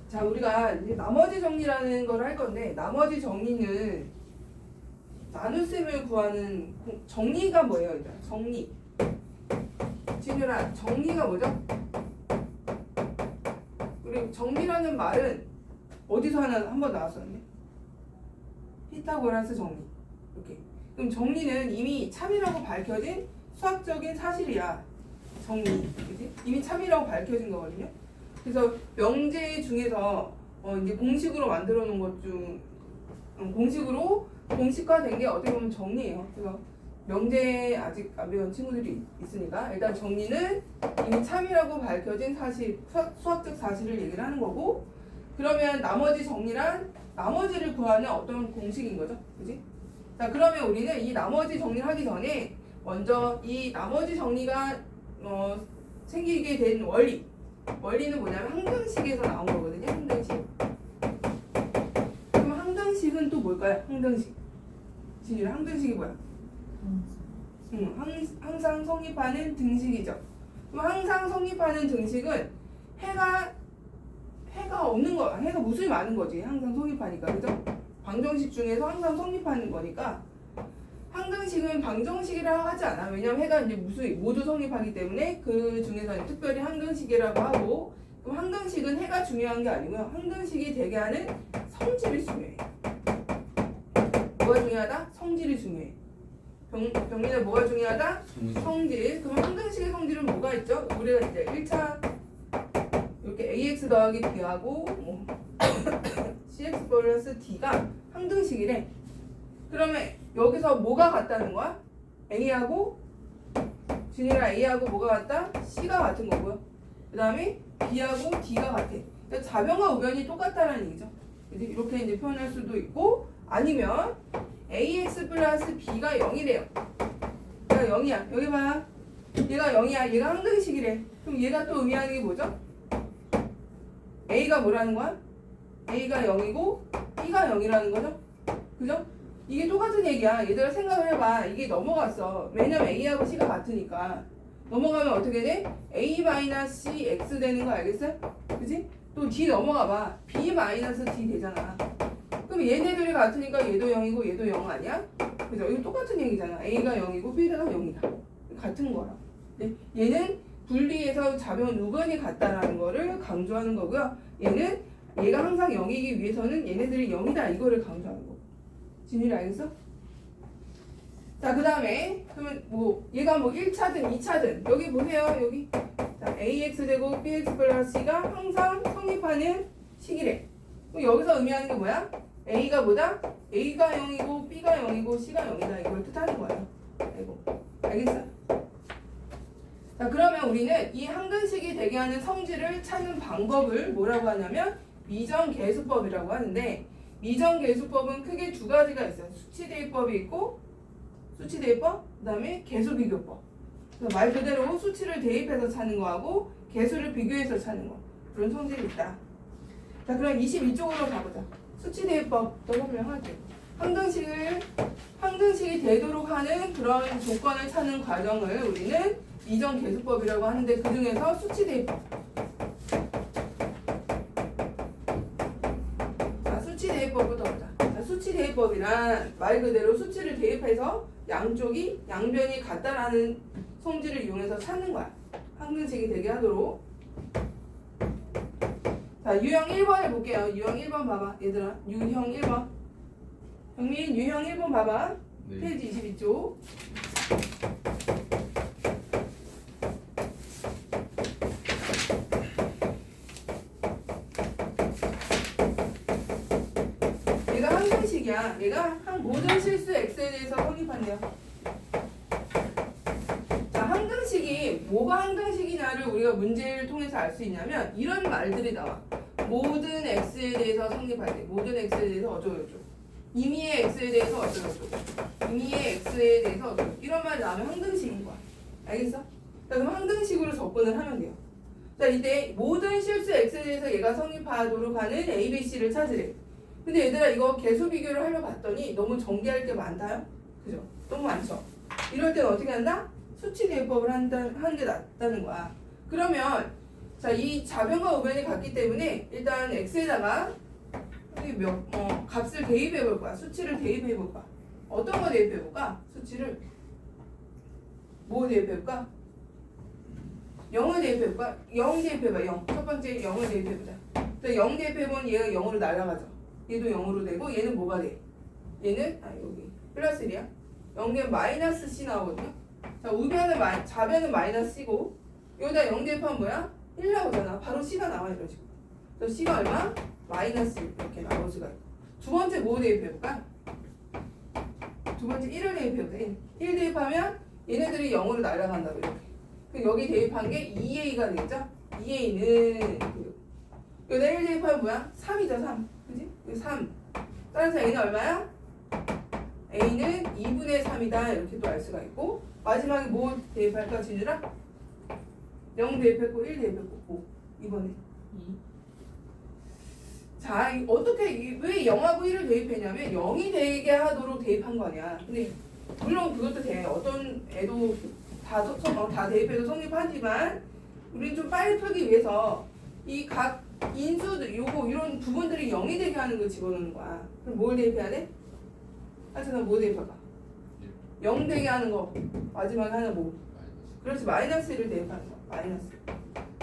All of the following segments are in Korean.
자, 우리가 이제 나머지 정리라는 걸 할 건데, 나머지 정리는 나눗셈을 구하는 정리가 뭐예요? 일단 정리. 진유라, 정리가 뭐죠? 우리 정리라는 말은 어디서 하나 한번 나왔었는데? 피타고라스 정리. 이렇게. 그럼 정리는 이미 참이라고 밝혀진 수학적인 사실이야. 정리. 그치? 이미 참이라고 밝혀진 거거든요. 그래서 명제 중에서 이제 공식으로 만들어 놓은 것 중 공식으로 공식화된 게 어떻게 보면 정리예요. 그래서 명제 아직 안 배운 친구들이 있으니까 일단 정리는 이미 참이라고 밝혀진 사실, 수학적 사실을 얘기를 하는 거고, 그러면 나머지 정리란 나머지를 구하는 어떤 공식인 거죠, 그지? 자, 그러면 우리는 이 나머지 정리를 하기 전에 먼저 이 나머지 정리가 생기게 된 원리는 뭐냐면 항등식에서 나온 거거든요. 항등식. 그럼 항등식은 또 뭘까요? 항등식. 진이랑 항등식이 뭐야? 항상 성립하는 등식이죠. 그럼 항상 성립하는 등식은 해가 없는 거, 해가 무수히 많은 거지. 항상 성립하니까, 그죠? 방정식 중에서 항상 성립하는 거니까 항등식은 방정식이라고 하지 않아. 왜냐면 해가 이제 무수히 모두 성립하기 때문에 그 중에서 특별히 항등식이라고 하고, 그럼 항등식은 해가 중요한 게 아니고요. 항등식이 되게 하는 성질이 중요해. 뭐가 중요하다? 성질이 중요해. 병민아, 뭐가 중요하다? 성질. 그럼 항등식의 성질은 뭐가 있죠? 우리가 이제 1차 이렇게 ax 더하기 b하고 cx 플러스 d가 항등식이래. 그러면 여기서 뭐가 같다는 거야? a하고 진이랑 a하고 뭐가 같다? c가 같은 거고요. 그 다음에 b하고 d가 같아. 그러니까 좌변과 우변이 똑같다는 얘기죠. 이렇게 이제 표현할 수도 있고, 아니면 ax 플러스 b가 0이래요. 얘가 0이야. 여기 봐. 얘가 0이야. 얘가 항등식이래. 그럼 얘가 또 의미하는 게 뭐죠? a가 뭐라는 거야? a가 0이고 b가 0이라는 거죠? 그죠? 이게 똑같은 얘기야. 얘들아 생각을 해봐. 이게 넘어갔어. 왜냐면 a하고 c가 같으니까. 넘어가면 어떻게 돼? a-cx 되는 거 알겠어요? 그지? 또 d 넘어가봐. b-d 되잖아. 그럼 얘네들이 같으니까 얘도 0이고 얘도 0 아니야? 그죠? 이거 똑같은 얘기잖아. a가 0이고 b가 0이다. 같은 거야. 네? 얘는 분리해서 좌변 우변이 같다라는 거를 강조하는 거고요. 얘가 항상 0이기 위해서는 얘네들이 0이다 이거를 강조하는 거고. 진율이 알겠어? 자, 그 다음에 그러면 얘가 1차든 2차든 여기 보세요. 여기 자, ax 제곱 bx 플러스 c가 항상 성립하는 식이래. 그럼 여기서 의미하는 게 뭐야? a가 뭐다? a가 0이고 b가 0이고 c가 0이다 이걸 뜻하는 거예요. 아이고, 알겠어? 자, 그러면 우리는 이 항등식이 되게 하는 성질을 찾는 방법을 뭐라고 하냐면 미정계수법이라고 하는데, 미정계수법은 크게 두 가지가 있어요. 수치대입법이 있고, 수치대입법, 그 다음에 계수비교법. 말 그대로 수치를 대입해서 찾는 거하고 계수를 비교해서 찾는 거, 그런 성질이 있다. 자, 그럼 22쪽으로 가보자. 수치대입법도 설명할게요. 항등식이 되도록 하는 그런 조건을 찾는 과정을 우리는 미정계수법이라고 하는데, 그 중에서 수치대입법. 자, 수치대입법부터 보자. 자, 수치대입법이란 말 그대로 수치를 대입해서 양변이 같다라는 성질을 이용해서 찾는 거야. 항등식이 되게 하도록. 자, 유형 1번을 볼게요. 유형 1번 봐봐. 얘들아, 유형 1번. 형민, 유형 1번 봐봐. 네. 페이지 22쪽. 얘가 항등식이야. 얘가 모든 실수 x에 대해서 성립한대요. 자, 항등식이 뭐가 항등식이냐를 우리가 문제를 통해서 알 수 있냐면 이런 말들이 나와. 모든 x에 대해서 성립할 때, 모든 x에 대해서 어쩌고저쩌고, 임의의 x에 대해서 어쩌고저쩌고, 임의의 x에 대해서 어쩌고저쩌고, 이런 말이 나오면 항등식인 거야. 알겠어? 자, 그럼 항등식으로 접근을 하면 돼요. 자, 이때 모든 실수 x에 대해서 얘가 성립하도록 하는 a, b, c를 찾으래. 근데 얘들아, 이거 계수 비교를 하려 봤더니 너무 전개할 게 많다요? 그죠? 너무 많죠? 이럴 때는 어떻게 한다? 수치 대입법을 하는 게 낫다는 거야. 그러면 자, 이 좌변과 우변이 같기 때문에 일단 x에다가 값을 대입해 볼 거야. 수치를 대입해 볼 거야. 어떤 거 대입해 볼까? 수치를 뭐 대입해 볼까? 0을 대입해 볼까? 0 대입해 봐. 0. 첫 번째 0을 대입해 보자. 자, 0 대입해 보면 얘가 0으로 날아가죠. 얘도 0으로 되고 얘는 뭐가 돼? 얘는 여기 플러스 1이야. 0 되면 마이너스 C 나오거든요. 자, 우변은 좌변은 마이너스 C고 여기다 0 대입하면 뭐야? 1 나오잖아. 바로 C가 나와 이런 식으로. 그래서 C가 얼마? 마이너스 1 이렇게 나올 수가 있고. 두 번째 뭐 대입해 볼까? 두 번째 1을 대입해 보자. 1 대입하면 얘네들이 0으로 날아간다고 이렇게. 그럼 여기 대입한 게 2a가 되겠죠? 2a는 여기다 1 대입하면 뭐야? 3이죠 3. 그지? 3. 따라서 a는 얼마야? a는 2분의 3이다 이렇게 또 알 수가 있고 마지막에 뭐 대입할까 진주라? 0 대입했고 1 대입했고 5 이번에 2. 자, 어떻게 왜 0하고 1을 대입했냐면 0이 되게 하도록 대입한 거 아니야. 근데 물론 그것도 돼. 어떤 애도 다 대입해도 성립하지만 우리는 좀 빨리 풀기 위해서 이 각 인수들 요거 이런 부분들이 0이 되게 하는 걸 집어넣는 거야. 그럼 뭘 대입해야 돼? 하여튼 뭐 대입할까? 0 되게 하는 거 마지막에 하나 뭐? 그렇지 마이너스 1을 대입하는 거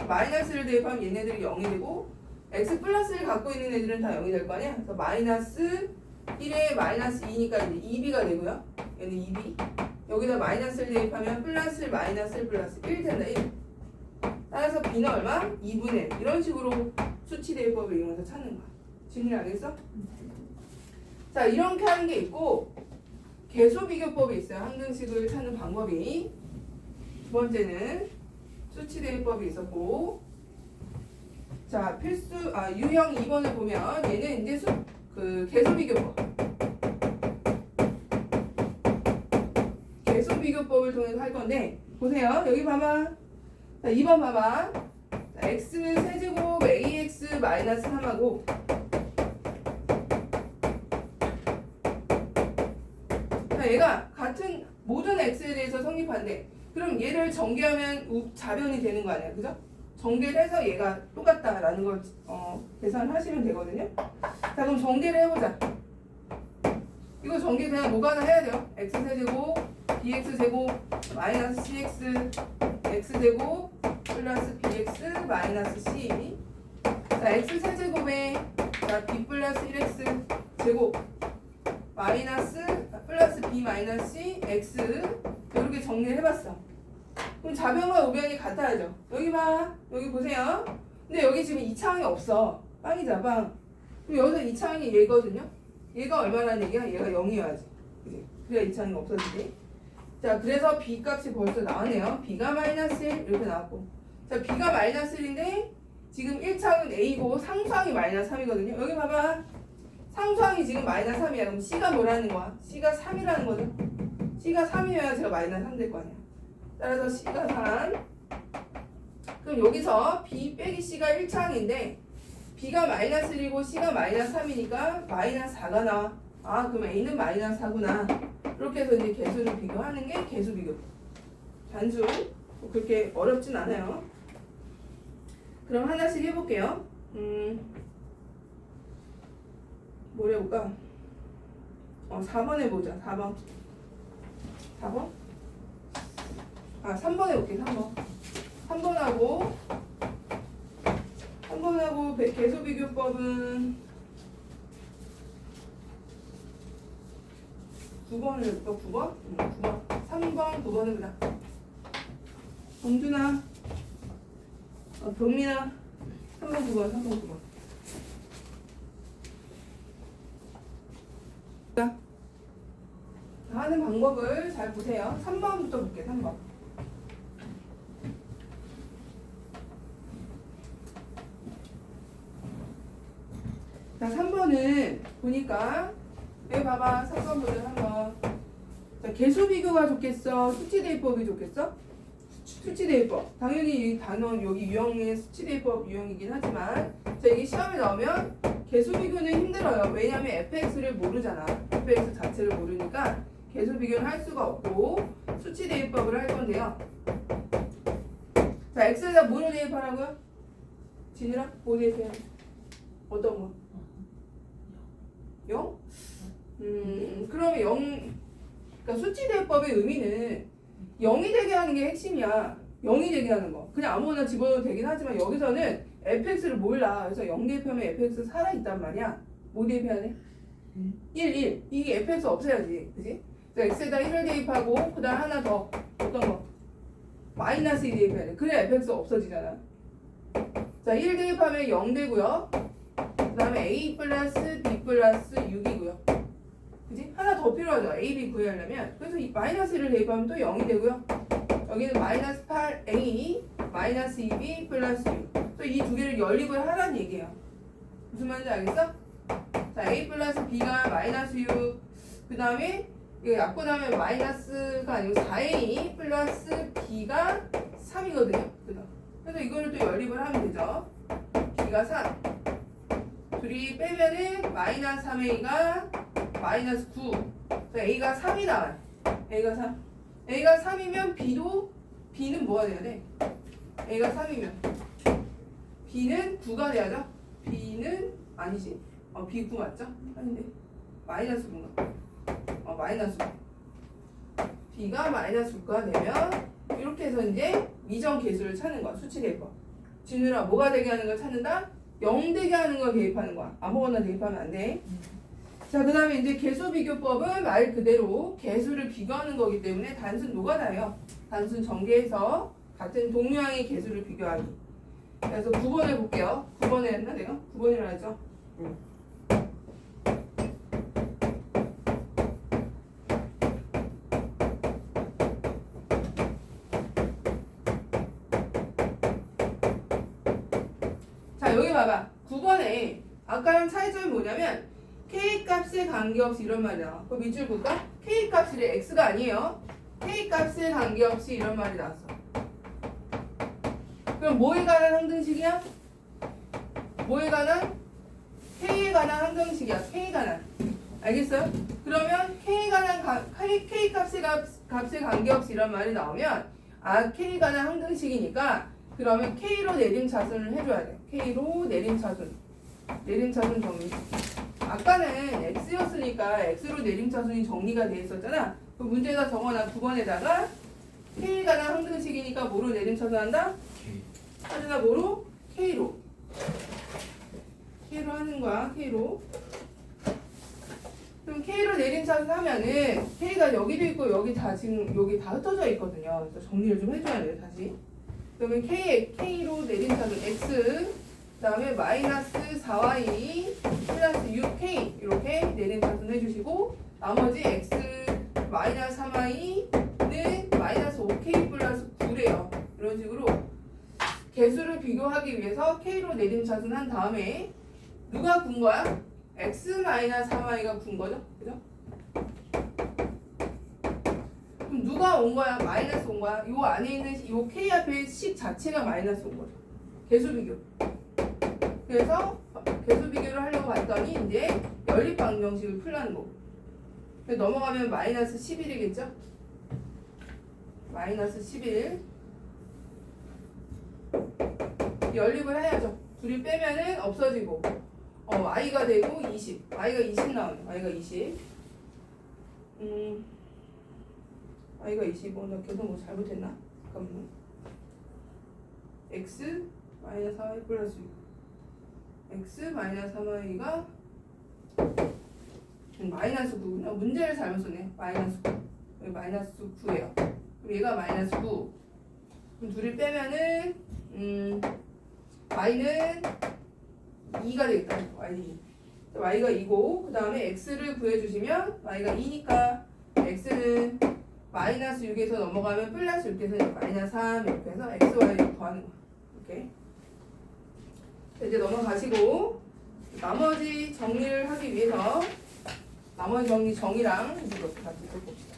마이너스를 대입하면 얘네들이 0이 되고 x 플러스를 갖고 있는 애들은 다 0이 될 거 아니야? 그래서 마이너스 1에 마이너스 2니까 이제 2b가 되고요. 얘는 2b. 여기다 마이너스를 대입하면 플러스 마이너스 플러스 1 된다. 1. 따라서 b는 얼마? 2분의 1. 이런 식으로 수치 대입법을 이용해서 찾는 거야. 질문 알겠어? 자, 이렇게 하는 게 있고 계수 비교법이 있어요. 항등식을 찾는 방법이. 두 번째는 수치 대입법이 있었고 자, 유형 2번을 보면 얘는 이제 계수 비교법. 계수 비교법을 통해서 할 건데 보세요. 여기 봐봐. 자, 2번 봐봐. 자, x 세제곱 ax 마이너스 3하고 자, 얘가 같은 모든 x에 대해서 성립한대. 그럼 얘를 전개하면 좌변이 되는 거 아니야, 그죠? 전개를 해서 얘가 똑같다라는 걸 계산하시면 되거든요. 자, 그럼 전개를 해보자. 이거 전개 그냥 뭐가 하나 해야 돼요. x세제곱 bx제곱 마이너스 cx x제곱 플러스 bx 마이너스 c. 자, x세제곱에 자, b 플러스 1x 제곱 마이너스 플러스 b 마이너스 c x 이렇게 정리를 해봤어. 그럼 좌변과 우변이 같아야죠. 여기 봐. 여기 보세요. 근데 여기 지금 2차항이 없어. 빵이자 빵. 그럼 여기서 2차항이 얘거든요. 얘가 얼마라는 얘기야? 얘가 0이어야지. 그치? 그래야 2차항이 없어지지. 자, 그래서 b 값이 벌써 나왔네요. b가 마이너스 1 이렇게 나왔고. 자, b가 마이너스 1인데 지금 1차항은 a고 상수항이 마이너스 3이거든요. 여기 봐봐. 상수항이 지금 마이너스 3이야. 그럼 c가 뭐라는 거야? c가 3이라는 거죠. c가 3이어야 제가 마이너스 3 될 거 아니야. 따라서 c가 3. 그럼 여기서 b 빼기 c가 1차항인데 b가 마이너스 1이고 c가 마이너스 3이니까 마이너스 4가 나와. 아, 그럼 a는 마이너스 4구나. 이렇게 해서 이제 개수를 비교하는 게 개수 비교. 단수. 그렇게 어렵진 않아요. 그럼 하나씩 해볼게요. 뭘 해볼까? 4번 해보자. 4번. 4번? 3번 해볼게. 3번. 3번하고 계수 비교법은 9번을 해볼까? 9번? 9번. 3번, 9번 해보자. 범준아. 병민아. 3번, 9번. 3번, 9번. 자, 하는 방법을 잘 보세요. 3번부터 볼게요. 3번. 자, 3번은 보니까 여기 봐봐. 3번 보자. 3번. 자, 계수 비교가 좋겠어? 수치 대입법이 좋겠어? 수치 대입법. 당연히 이 단원 여기 유형의 수치 대입법 유형이긴 하지만 자, 이게 시험에 나오면 계수 비교는 힘들어요. 왜냐면 fx를 모르잖아. fx 자체를 모르니까 계수 비교는 할 수가 없고 수치 대입법을 할 건데요. 자, x에다 뭐를 대입하라고요? 진이라 모두 대표하는 어떤 거? 0? 그러면 0, 그러니까 수치 대법의 의미는 0이 되게 하는 게 핵심이야. 0이 되게 하는 거. 그냥 아무거나 집어넣어도 되긴 하지만 여기서는 fx를 몰라. 그래서 0 대입하면 fx 살아있단 말이야. 뭐 대입해야 돼? 1. 이게 fx 없애야지. 그지? 그래서 x에다 1을 대입하고 그 다음 하나 더 어떤 거? 마이너스 2 대입해야 돼. 그래 fx 없어지잖아. 자, 1 대입하면 0 되고요. 그 다음에 a 플러스 b 플러스 6이고요. 그지? 하나 더 필요하죠. a, b 구하려면. 그래서 이 마이너스 1을 대입하면 또 0이 되고요. 여기는 마이너스 8a 마이너스 2b 플러스 6. 또 이 두 개를 연립을 하라는 얘기예요. 무슨 말인지 알겠어? 자, a 플러스 b가 마이너스 6. 그 다음에 이거 약분하면 마이너스가 아니고 4a 플러스 b가 3이거든요. 그래서 이거를 또 연립을 하면 되죠. b가 3. 둘이 빼면은 마이너스 3a가 마이너스 9. 그래서 a가 3이 나와요. a가 3. a가 3이면 b는 뭐가 돼야 돼? a가 3이면 b는 9가 돼야죠. b는 아니지. b 9 맞죠? 아닌데. 마이너스 9인가? 마이너스 9. b가 마이너스 9가 되면 이렇게 해서 이제 미정 계수를 찾는 거야. 수치 대입법. 지누라 뭐가 되게 하는 걸 찾는다? 0 되게 하는 걸 대입하는 거야. 아무거나 대입하면 안 돼. 자, 그 다음에 이제 개수 비교법은 말 그대로 개수를 비교하는 거기 때문에 단순 노가다예요. 단순 전개해서 같은 동류항의 개수를 비교하기. 그래서 9번을 볼게요. 9번에 했나 내가? 9번이라 했죠? 자, 여기 봐봐. 9번에 아까랑 차이점이 뭐냐면 K값에 관계없이 이런 말이 나와. 그럼 밑줄 볼까? K값이 X가 아니에요. K값에 관계없이 이런 말이 나왔어. 그럼 뭐에 관한 항등식이야? 뭐에 관한? K에 관한 항등식이야. K에 관한. 알겠어요? 그러면 K에 관한 K값에 관계없이 이런 말이 나오면 K에 관한 항등식이니까 그러면 K로 내림차순을 해줘야 돼. K로 내림차순. 내림차순 정리. 아까는 X였으니까 X로 내림차순이 정리가 돼 있었잖아. 그 문제에다 적어놔. 9번에다가 K에 관한 항등식이니까 뭐로 내림차순 한다? 하지나 뭐로? K로. K로 하는 거야. K로. 그럼 K로 내림차순 하면은 K가 여기도 있고 여기 다 지금 여기 다 흩어져 있거든요. 그래서 정리를 좀 해줘야 돼요. 다시. 그러면 K로 내림차순 X 그 다음에 마이너스 4y 플러스 6k 이렇게 내림차순 해주시고 나머지 x 마이너스 3y는 마이너스 5k 플러스 9래요. 이런 식으로 개수를 비교하기 위해서 k로 내림차순 한 다음에 누가 군 거야? x 마이너스 3y가 군 거죠? 그죠? 그럼 누가 온 거야? 마이너스 온 거야? 요 안에 있는 요 k 앞에 식 자체가 마이너스 온 거죠. 개수 비교. 그래서 개수 비교를 하려고 봤더니 이제 연립 방정식을 풀라는 거고. 넘어가면 마이너스 11이겠죠? 마이너스 11. 연립을 해야죠. 둘이 빼면은 없어지고 y가 되고 20. y가 20 나오네. y가 20. y가 20. 나 계속 뭐 잘못했나? 잠깐만. x 마이너스 4y 플러스 6. x 마이너스 3y가 마이너스 9구나. 문제를 잘못 썼네. 마이너스 9. 여기 마이너스 9예요. 그럼 얘가 마이너스 9. 그럼 둘이 빼면은 y는 2가 되겠다. y가 2고 그 다음에 x를 구해주시면 y가 2니까 x는 마이너스 6에서 넘어가면 플러스 6에서 마이너스 3 이렇게 해서 x, y 더하는 거야. 이렇게. 이제 넘어가시고 나머지 정리를 하기 위해서 나머지 정의랑 이렇게 같이 봅시다.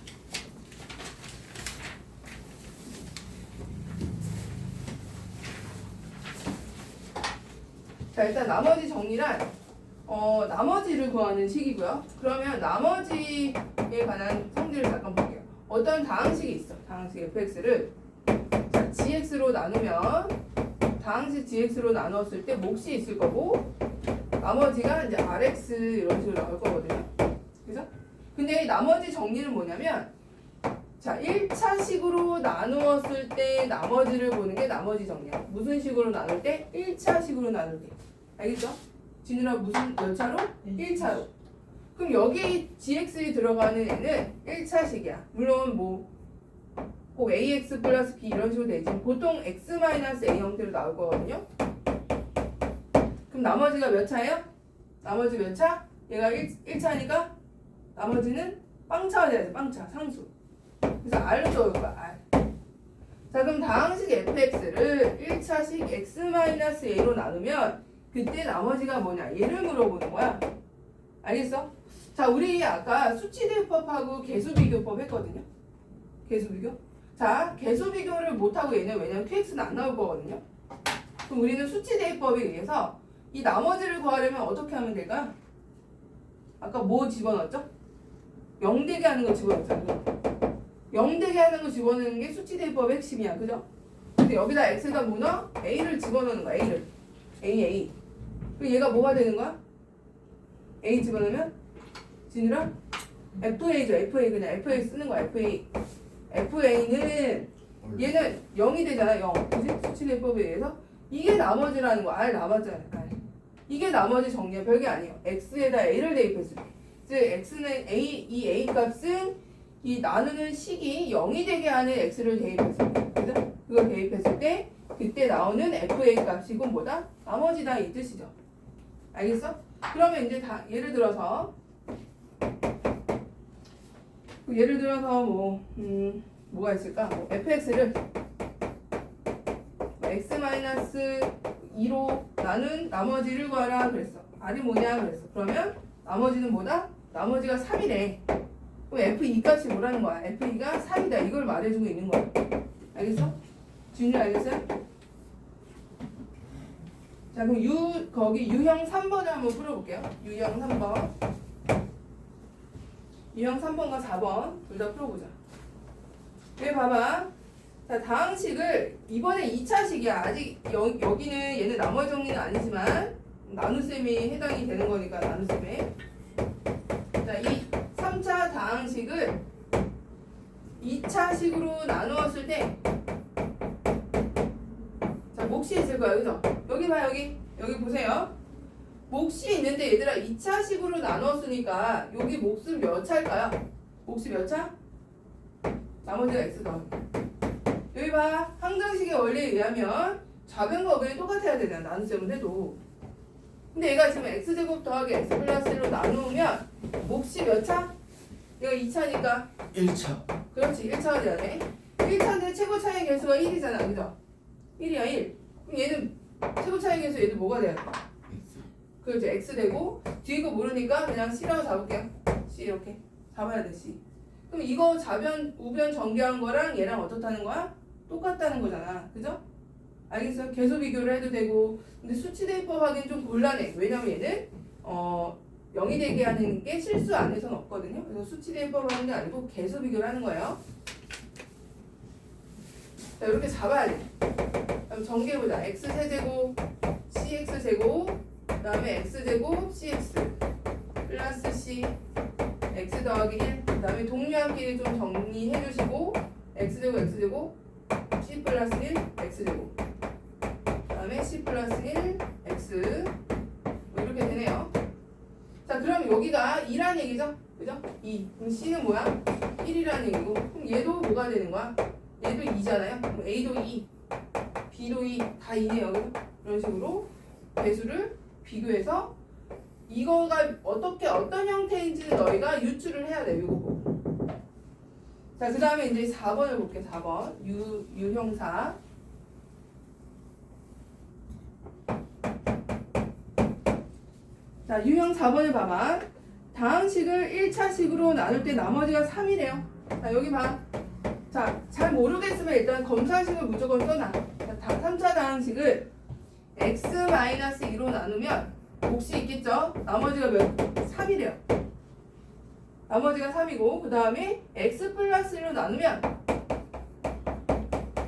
자, 일단 나머지 정리란 나머지를 구하는 식이고요. 그러면 나머지에 관한 성질을 잠깐 볼게요. 어떤 다항식이 있어. 다항식 fx를 자, gx로 나누면 다항식 gx로 나눴을 때 몫이 있을 거고 나머지가 이제 rx 이런 식으로 나올 거거든요. 그죠? 근데 나머지 정리는 뭐냐면 자 1차식으로 나누었을 때 나머지를 보는 게 나머지 정리야. 무슨 식으로 나눌 때? 1차식으로 나눌 때. 알겠죠? 진우라 무슨 몇 차로? 1차로. 그럼 여기 gx에 들어가는 애는 1차식이야. 물론 뭐 꼭 ax 플러스 b 이런 식으로 되지. 보통 x 마이너스 a 형태로 나올 거거든요. 그럼 나머지가 몇 차예요? 나머지 몇 차? 얘가 1차니까 나머지는 빵차가 돼야지. 빵차, 상수. 그래서 R로 적을 거야. R. 자 그럼 다항식 fx를 1차식 x-a로 나누면 그때 나머지가 뭐냐? 얘를 물어보는 거야. 알겠어? 자 우리 아까 수치대입법하고 개수비교법 했거든요. 개수비교. 자 개수비교를 못하고 얘는 왜냐면 qx는 안 나올 거거든요. 그럼 우리는 수치대입법에 의해서 이 나머지를 구하려면 어떻게 하면 될까? 아까 뭐 집어넣었죠? 0되게 하는 거 집어넣었잖아. 0되게 하는 거 집어넣는 게 수치대입법의 핵심이야. 그죠? 근데 여기다 x에다 뭐 넣어? a를 집어넣는 거야. a를. a. 그럼 얘가 뭐가 되는 거야? a 집어넣으면 진우랑 fa죠. fa 그냥 fa 쓰는 거야. fa는 얘는 0이 되잖아. 0. 그지? 수치대입법에 의해서 이게 나머지라는 거. R 나머지라는 거. 이게 나머지 정리야. 별게 아니에요. x에다 a를 대입했을 때. 즉 x는 이 a 값은 이 나누는 식이 0이 되게 하는 x를 대입했을 때. 그죠? 그걸 대입했을 때 그때 나오는 fa 값이고 뭐다? 나머지다 이 뜻이죠. 알겠어? 그러면 이제 다 예를 들어서 뭐가 있을까? 뭐 fx를 x-2로 나눈 나머지를 구하라 그랬어. r이 뭐냐 그랬어. 그러면 나머지는 뭐다? 나머지가 3이래. 그럼 f2 값이 뭐라는 거야? f2가 3이다. 이걸 말해주고 있는 거야. 알겠어? 준이 알겠어요? 자 그럼 거기 유형 3번을 한번 풀어볼게요. 유형 3번. 유형 3번과 4번 둘 다 풀어보자. 여기 봐봐. 자 다항식을 이번에 2차식이야. 아직 여기는 얘는 나머지 정리는 아니지만 나눗셈이 해당이 되는 거니까 나눗셈에. 자 이 3차 다항식을 2차식으로 나누었을 때 자 몫이 있을 거야. 그죠? 여기 봐 여기 보세요. 몫이 있는데 얘들아 2차식으로 나눴으니까 여기 몫은 몇 차일까요? 몫이 몇 차? 나머지가 x 더하기. 여기 봐. 항정식의 원리에 의하면 좌변과 우변이 똑같아야 되잖아. 나눗셈은 해도. 근데 얘가 지금 x제곱 더하기 x 플러스 1로 나누면 몫이 몇 차? 얘가 2차니까 1차. 그렇지 1차가 돼야 돼. 1차인데 최고 차이 개수가 1이잖아. 그죠? 1이야 1. 그럼 얘는 최고 차이 개수 얘도 뭐가 돼야 돼? 그렇죠. x 되고 뒤에 거 모르니까 그냥 c라고 잡을게요. c 이렇게 잡아야 돼. c. 그럼 이거 좌변 우변 전개한 거랑 얘랑 어떻다는 거야? 똑같다는 거잖아. 그죠? 알겠어요? 계속 비교를 해도 되고. 근데 수치대입법 하기엔 좀 곤란해. 왜냐면 얘는 0이 되게 하는 게 실수 안에서는 없거든요. 그래서 수치대입법을 하는 게 아니고 계속 비교를 하는 거예요. 자 이렇게 잡아야 돼. 그럼 전개해보자. x세제곱 cx제곱 그 다음에 x제곱 cx 플러스 c x 더하기 1 그 다음에 동류함끼리 좀 정리해 주시고 x제곱 c 플러스 1 x제곱 그 다음에 c 플러스 1 x 뭐 이렇게 되네요. 자 그럼 여기가 2란 얘기죠? 그죠? 2 그럼 c는 뭐야? 1이라는 얘기고 그럼 얘도 뭐가 되는 거야? 얘도 2잖아요. 그럼 a도 2 b도 2 다 2네요. 그죠? 이런 식으로 배수를 비교해서 이거가 어떤 형태인지는 너희가 유추를 해야 돼. 이거 보고. 자, 그 다음에 이제 4번을 볼게. 4번. 유형사. 자, 유형 4번을 봐봐. 다항식을 1차식으로 나눌 때 나머지가 3이래요. 자, 여기 봐. 자, 잘 모르겠으면 일단 검사식을 무조건 써놔. 자, 3차 다항식을 x-2로 나누면 몫이 있겠죠? 나머지가 몇? 3이래요. 나머지가 3이고 그 다음에 x 플러스 1로 나누면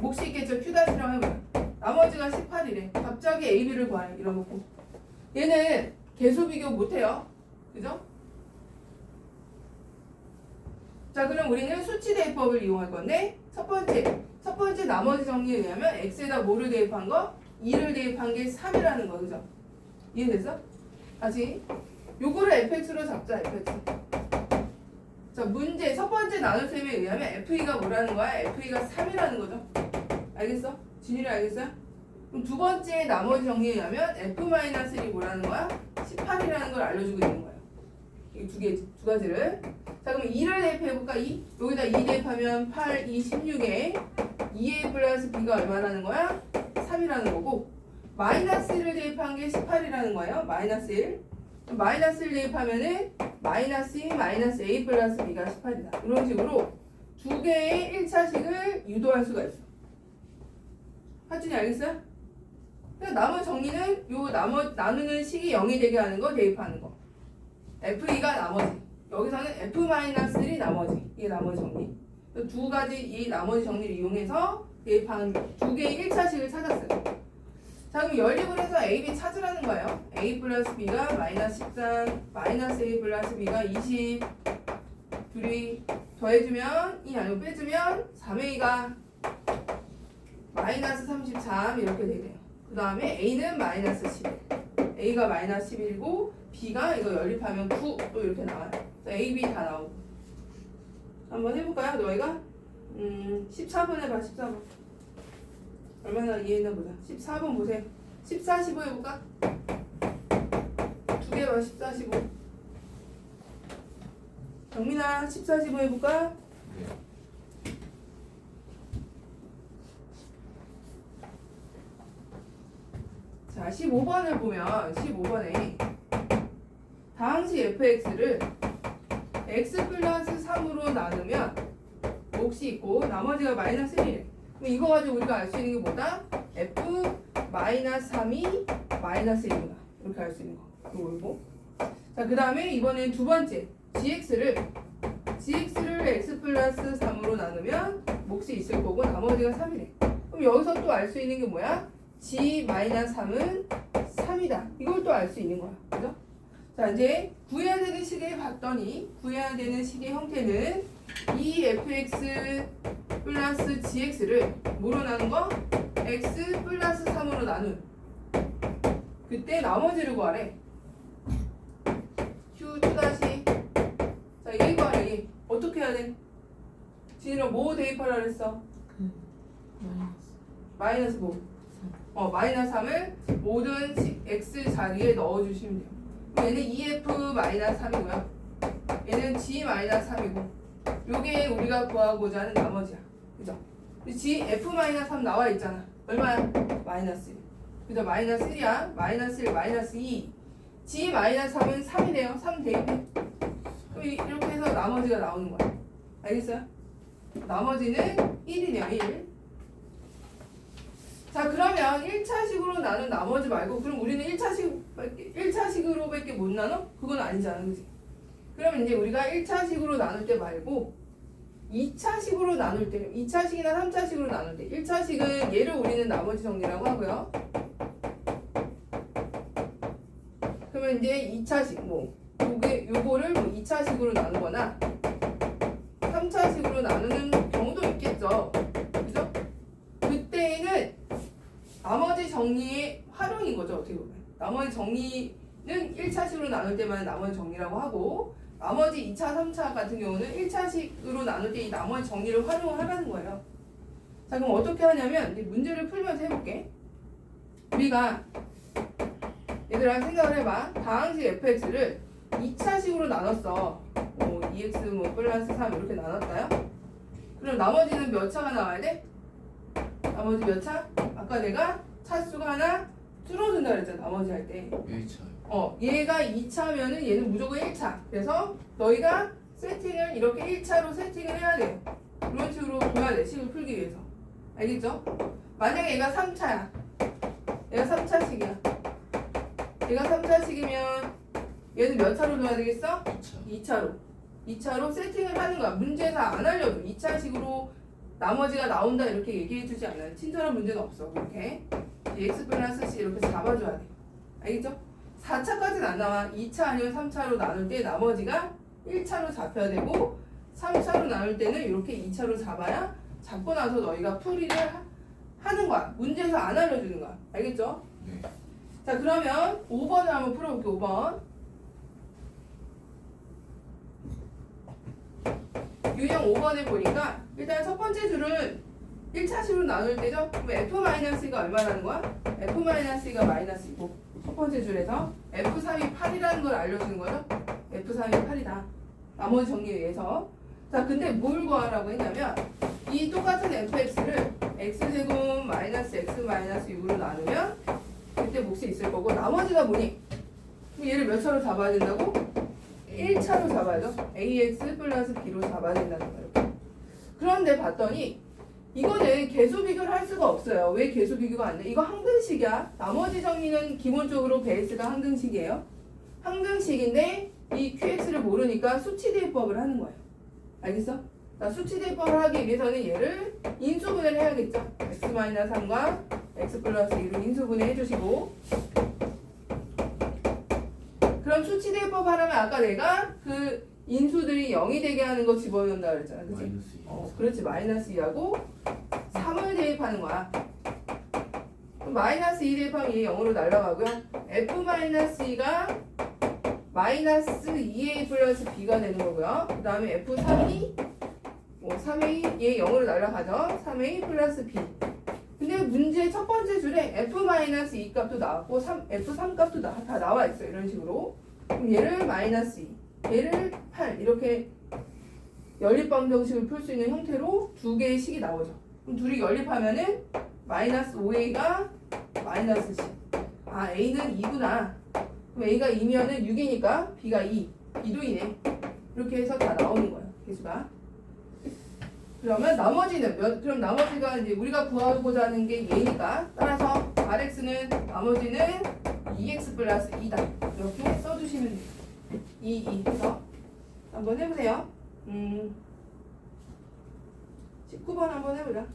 몫이 있겠죠? q-랑 해보면 나머지가 18이래. 갑자기 A, B를 구하래. 이러놓고 얘는 계수 비교 못해요. 그죠? 자, 그럼 우리는 수치 대입법을 이용할 건데 첫 번째 나머지 정리에 의하면 x에다 뭐를 대입한 거? 2를 대입한 게 3이라는 거. 그죠? 이해됐어? 다시 요거를 fx로 잡자. fx. 자, 문제 첫 번째 나눗셈에 의하면 FE가 뭐라는 거야? FE가 3이라는 거죠. 알겠어? 진일이 알겠어요? 그럼 두 번째 나머지 정리에 의하면 F-1이 뭐라는 거야? 18이라는 걸 알려주고 있는 거예요. 이 두 가지를. 자, 그럼 2를 대입해볼까? 2? 여기다 2 대입하면 8, 2, 16에 2a 플러스 b가 얼마라는 거야? 3이라는 거고 마이너스 1을 대입한 게 18이라는 거예요. 마이너스 1. 마이너스 1 대입하면은 마이너스 2, 마이너스 a 플러스 b가 18이다. 이런 식으로 두 개의 1차식을 유도할 수가 있어. 하준이 알겠어요? 그러니까 나머지 정리는 요 나누는 식이 0이 되게 하는 거 대입하는 거. F2가 나머지. 여기서는 F-1이 나머지. 이게 나머지 정리. 두 가지 이 나머지 정리를 이용해서 대입하는 두 개의 1차식을 찾았어요. 자, 그럼 연립을 해서 A, B 찾으라는 거예요. A 플러스 B가 마이너스 13, 마이너스 A 플러스 B가 20. 둘이 더해주면 이 아니고 빼주면 3A가 마이너스 33 이렇게 되네요. 그 다음에 A는 마이너스 11. A가 마이너스 11이고 B가 이거 연립하면 9 또 이렇게 나와요. A, B 다 나오고. 한번 해볼까요? 너희가? 14번 해봐. 14번. 얼마나 이해했나 보자. 14번 보세요. 14, 15 해볼까? 두 개 봐. 14, 15. 정민아 14, 15 해볼까? 자, 15번을 보면 15번에 다항식 fx를 x 플러스 3으로 나누면 몫이 있고 나머지가 마이너스 1이래. 그럼 이거 가지고 우리가 알 수 있는 게 뭐다? f 마이너스 3이 마이너스 1이구나. 이렇게 알 수 있는 거. 이거. 자, 그 다음에 이번엔 두 번째 gx를 x 플러스 3으로 나누면 몫이 있을 거고 나머지가 3이래. 그럼 여기서 또 알 수 있는 게 뭐야? g 마이너스 3은 3이다. 이걸 또 알 수 있는 거야. 그죠? 자, 이제 구해야 되는 식을 봤더니 구해야 되는 식의 형태는 이 fx 플러스 gx를 뭐로 나눈 거? x 플러스 3으로 나눈 그때 나머지를 구하래. q 다시 자, 얘 구하래. 얘 어떻게 해야 돼? 진이랑 뭐 대입하라 그랬어? 마이너스 뭐? 마이너스 3을 모든 x 자리에 넣어주시면 돼요. 얘는 2f 마이너스 3이고요. 얘는 g 마이너스 3이고 요게 우리가 구하고자 하는 나머지야. 그죠? g f 마이너스 3 나와 있잖아. 얼마야? 마이너스 1. 그죠? 마이너스 1이야. 마이너스 1, 마이너스 2. g 마이너스 3은 3이래요. 3 대입해. 그럼 이렇게 해서 나머지가 나오는 거야. 알겠어요? 나머지는 1이네요. 1. 자, 그러면 1차식으로 나눈 나머지 말고 그럼 우리는 1차식으로 밖에 못 나눠? 그건 아니잖아. 그치? 그러면 이제 우리가 1차식으로 나눌 때 말고 2차식으로 나눌 때 2차식이나 3차식으로 나눌 때 1차식은 얘를 우리는 나머지 정리라고 하고요. 그러면 이제 2차식 요거를 2차식으로 나누거나 3차식으로 나누는 경우도 있겠죠. 그죠? 그때는 나머지 정리의 활용인 거죠. 어떻게 보면 나머지 정리는 1차식으로 나눌 때만 나머지 정리라고 하고 나머지 2차, 3차 같은 경우는 1차식으로 나눌 때 이 나머지 정리를 활용하라는 거예요. 자, 그럼 어떻게 하냐면 이제 문제를 풀면서 해볼게. 우리가 얘들아 생각을 해봐. 다항식 fx를 2차식으로 나눴어. 2x 플러스 3 이렇게 나눴다요. 그럼 나머지는 몇 차가 나와야 돼? 나머지 몇 차? 아까 내가 차수가 하나 줄어든다 그랬잖아. 나머지 할 때 1차 얘가 2차면은 얘는 무조건 1차. 그래서 너희가 세팅을 이렇게 1차로 세팅을 해야 돼요. 이런 식으로 둬야 돼. 식을 풀기 위해서. 알겠죠? 만약에 얘가 3차야. 얘가 3차식이야. 얘가 3차식이면 얘는 몇 차로 둬야 되겠어? 2차로. 2차로 세팅을 하는 거야. 문제에서 안 알려줘. 2차식으로 나머지가 나온다 이렇게 얘기해주지 않아요. 친절한 문제는 없어. 그렇게 dx 플러스 c 이렇게 잡아줘야 돼. 알겠죠? 4차까지는 안 나와. 2차 아니면 3차로 나눌 때 나머지가 1차로 잡혀야 되고 3차로 나눌 때는 이렇게 2차로 잡아야 잡고 나서 너희가 풀이를 하는 거야. 문제에서 안 알려주는 거야. 알겠죠? 네. 자, 그러면 5번을 한번 풀어볼게요. 5번. 유형 5번에 보니까 일단 첫 번째 줄은 1차식으로 나눌 때죠. 그럼 F-가 얼마라는 거야? F-가 마이너스이고 첫 번째 줄에서 F3이 8이라는 걸 알려주는 거죠. F3이 8이다. 나머지 정리에 의해서. 자, 근데 뭘 구하라고 했냐면 이 똑같은 fx를 x제곱 마이너스 x 마이너스 6으로 나누면 그때 몫이 있을 거고 나머지가 뭐니? 그럼 얘를 몇 차로 잡아야 된다고? 1차로 잡아야죠. ax 플러스 b로 잡아야 된다는 거예요. 그런데 봤더니 이거는 계수 비교를 할 수가 없어요. 왜 계수 비교가 안 돼? 이거 항등식이야. 나머지 정리는 기본적으로 베이스가 항등식이에요. 항등식인데 이 qx를 모르니까 수치 대입법을 하는 거예요. 알겠어? 자, 수치 대입법을 하기 위해서는 얘를 인수분해를 해야겠죠. x-3과 x 플러스 2로 인수분해 해주시고 그럼 수치 대입법 하려면 아까 내가 그 인수들이 0이 되게 하는 거 집어넣는다 그랬잖아. 그치? 마이너스 2. 그렇지. 마이너스 2하고 3을 대입하는 거야. 그럼 마이너스 2 대입하면 얘 0으로 날아가고요. f-2가 마이너스 2a 플러스 b가 되는 거고요. 그 다음에 f3이 3a 얘 0으로 날아가죠. 3a 플러스 b. 근데 문제 첫 번째 줄에 f-2 값도 나왔고 f3 값도 다 나와 있어. 이런 식으로. 그럼 얘를 마이너스 2, 얘를 8 이렇게 연립방정식을 풀 수 있는 형태로 두 개의 식이 나오죠. 그럼 둘이 연립하면은 마이너스 5a가 마이너스 10. 아, a는 2구나. 그럼 a가 2면은 6이니까 b가 2. b도 2네. 이렇게 해서 다 나오는 거예요. 개수가. 그러면 나머지는 그럼 나머지가 이제 우리가 구하고자 하는 게 얘니까 따라서 rx는 나머지는 2x 플러스 2다. 이렇게 써주시면 돼요. 2 해서 한번 해보세요. 19번 한번 해보자.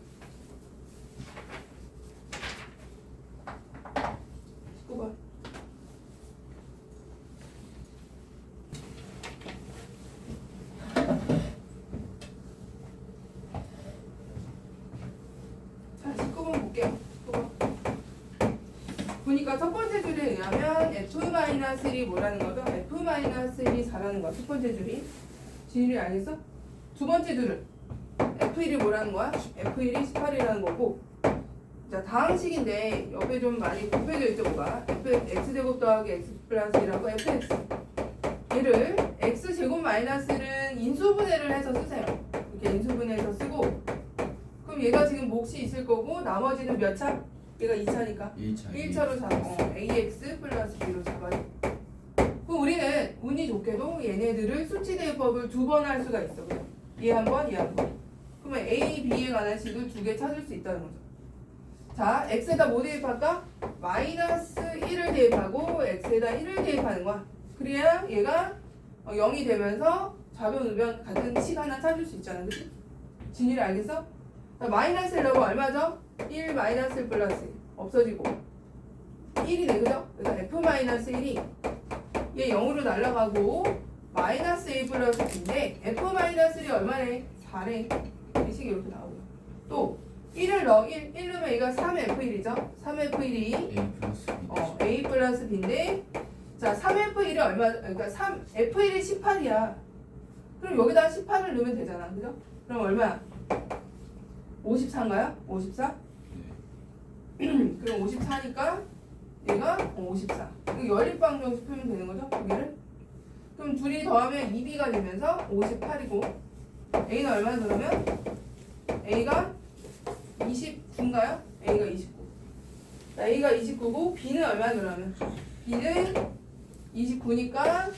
19번. 자, 19번 볼게요. 19번. 보니까 첫 번째 줄에 의하면 f-1이 뭐라는 거죠? f-1이 4라는 거야. 첫 번째 줄이. 진율이 알겠어? 두 번째 줄은 f1이 뭐라는 거야? f1이 18이라는 거고. 자, 다항식인데 옆에 좀 많이 곱해져 있죠, 뭐가? x제곱 더하기 x 플러스 1하고 fx. 얘를 x제곱 마이너스는 인수분해를 해서 쓰세요. 이렇게 인수분해해서 쓰고. 그럼 얘가 지금 몫이 있을 거고 나머지는 몇 차? 얘가 2차니까 1차로 잡아. ax 플러스 b로 잡아요. 그럼 우리는 운이 좋게도 얘네들을 수치 대입법을 2번 할 수가 있어. 그죠? 얘 한 번, 얘 한 번. 그러면 a, b에 관한 식을 2개 찾을 수 있다는 거죠. 자, x에다 뭐 대입할까? 마이너스 1을 대입하고 x에다 1을 대입하는 거야. 그래야 얘가 0이 되면서 좌변, 우변 같은 식 하나 찾을 수 있잖아. 그치? 진율이 알겠어? 자, 마이너스 1라고 얼마죠? 1 마이너스 1 플러스 1 없어지고 1이네. 그죠? 그래서 f-1이 얘 0으로 날아가고 마이너스 a 플러스 b인데 f-1이 얼마네? 4래. 이 식이 이렇게 나오고요. 또 1을 넣어. 1 넣으면 얘가 3f1이죠. 3f1이 A 플러스 B. a 플러스 b인데 자, 3f1이 얼마? 그러니까 f1이 18이야. 그럼 여기다 18을 넣으면 되잖아. 그죠? 그럼 얼마야? 54인가요? 54? 네. 그럼 54니까 얘가 54. 이거 연립방정식 풀면 되는 거죠? 두 개를. 그럼 둘이 더하면 2b가 되면서 58이고 a는 얼마나 그러면? a가 29인가요? a가 29. 자, a가 29고 b는 얼마나 그러면? b는 29니까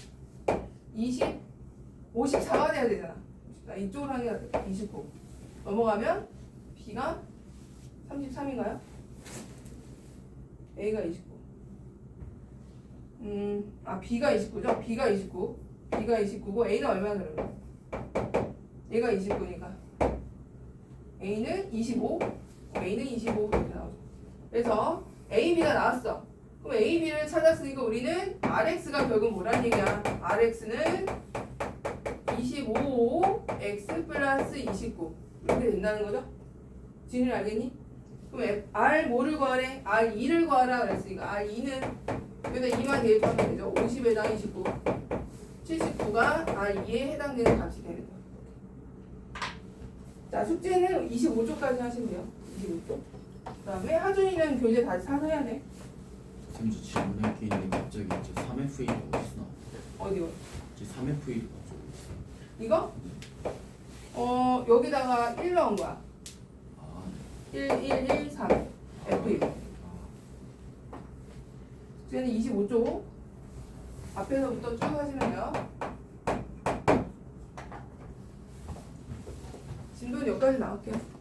54가 돼야 되잖아. 자, 이쪽으로 하는 게 낫다. 29. 넘어가면 b가 33인가요? a가 29. b가 29죠? b가 29. b가 29고 a는 얼마나 그러면? 얘가 29니까 A는 25, A는 25 이렇게 나오죠. 그래서 A, B가 나왔어. 그럼 A, B를 찾았으니까 우리는 RX가 결국 뭐란 얘기야? RX는 25, X 플러스 29 이렇게 된다는 거죠? 진우 알겠니? 그럼 R 뭐를 구하래? R2를 구하라 그랬으니까 R2는 여기다 2만 대입하면 되죠. 50에다 29 79가 R2에 해당되는 값이 되는 거예요. 자, 숙제는 25쪽까지 하시면 돼요. 25쪽. 그 다음에 하준이는 교재 다시 사서 해야 돼. 쌤, 저 질문할 게 있는데 갑자기 저 3F이라고 있어. 어디요? 저 3F이라고 있어. 이거? 여기다가 1 넣은 거야. 아, 1, 1, 1, 3 F2. 숙제는 25쪽. 앞에서부터 쭉 하시면 돼요. 진도는 여기까지 나올게요.